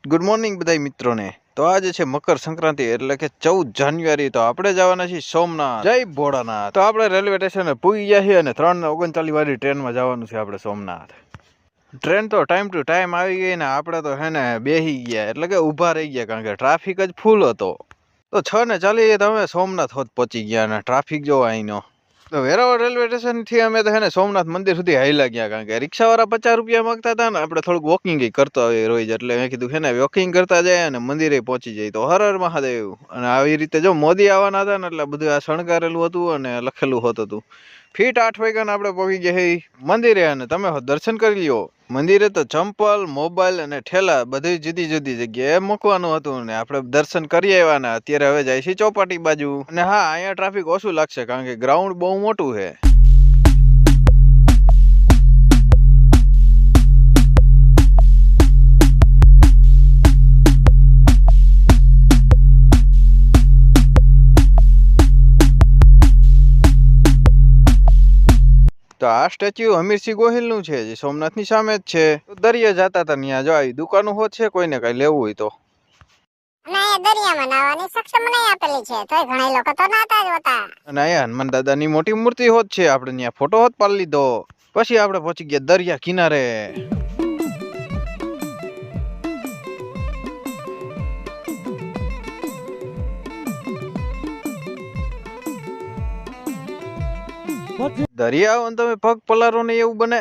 Good morning બધા મિત્રોને। તો આજે છે મકર સંક્રાંતિ એટલે કે 14 જાન્યુઆરી। તો આપણે જવાના છીએ સોમનાથ। જય ભોળાનાથ। તો આપણે રેલવે સ્ટેશને પૂગી ગયા છીએ અને 3:39 વાળી ટ્રેનમાં જવાનું છે આપણે સોમનાથ। ટ્રેન તો ટાઈમ ટુ ટાઈમ આવી ગઈ ને આપણે તો હે ને બેહી ગયા એટલે કે ઊભા રહી ગયા કારણ કે ટ્રાફિક જ ફૂલ હતો। તો 6:40 તમે સોમનાથ હોત પહોંચી ગયા અને ટ્રાફિક જો અહીંનો। તો વેરાવળ રેલવે સ્ટેશન થી અમે તો હે ને સોમનાથ મંદિર સુધી હાઈલા ગયા કારણ કે રિક્ષાવાળા 50 રૂપિયા માંગતા હતા ને આપણે થોડુંક વોકિંગ કરતા હોય રોજ એટલે મેં કીધું હે ને વોકિંગ કરતા જાય અને મંદિરે પહોંચી જાય। તો હર હર મહાદેવ। અને આવી રીતે જો મોદી આવવાના હતા ને એટલે બધું આ શણગારેલું હતું અને લખેલું હતું। ફીટ 8 વાગ્યાને આપણે પહોંચી ગયા મંદિરે અને તમે દર્શન કરી લ્યો। મંદિરે તો ચંપલ મોબાઈલ અને ઠેલા બધી જુદી જુદી જગ્યાએ મૂકવાનું હતું ને આપણે દર્શન કરી આવ્યા ને અત્યારે હવે જાય છે ચોપાટી બાજુ। અને હા અહીંયા ટ્રાફિક ઓછું લાગશે કારણ કે ગ્રાઉન્ડ બહુ મોટું છે। તો આ સ્ટેચ્યુ હમીરસિંહ ગોહિલ નું છે જે સોમનાથ ની સામે જ છે। દરિયા જતા હતા ત્યાં જો આવી દુકાનો હોત છે કોઈને કઈ લેવું હોય તો। દરિયામાં નાવાની સક્ષમ નહીં આપેલી છે તોય ઘણા લોકો તો નાતા જ હતા। અને અહીંયા હનુમાન દાદાની મોટી મૂર્તિ હોત છે આપણે ત્યાં ફોટો હોત પાડી લીધો। પછી આપણે પહોંચી ગયા દરિયા કિનારે। દરિયા તમે પગ પલારો ને એવું બને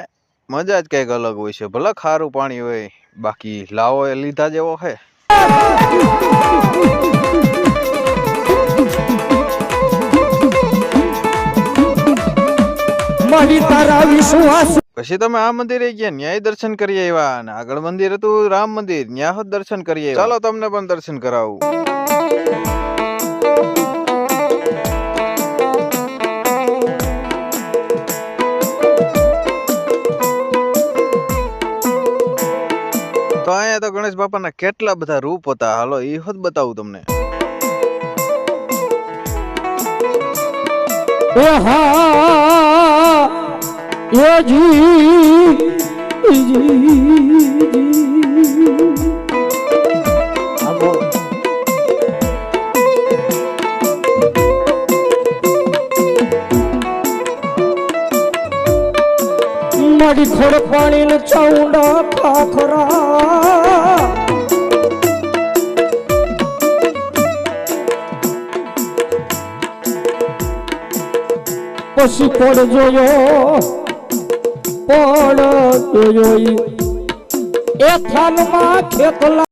મજા જ કઈક અલગ હોય છે। ભલે ખારું પાણી હોય બાકી લાવો એ લીધા જેવો છે। પછી તમે આ મંદિરે ગયા ન્યાય દર્શન કરી આવ્યા અને આગળ મંદિર હતું રામ મંદિર ન્યા દર્શન કરી આવ્યા। ચાલો તમને પણ દર્શન કરાવું। તો અહીંયા તો ગણેશ બાપાના કેટલા બધા રૂપ હતા હાલો એ હોત બતાવું તમને। મારી ખોડ પાણી ને ચાઉંડા ખાખરા પછી પડ જોયો એ થાનમાં ખેતલા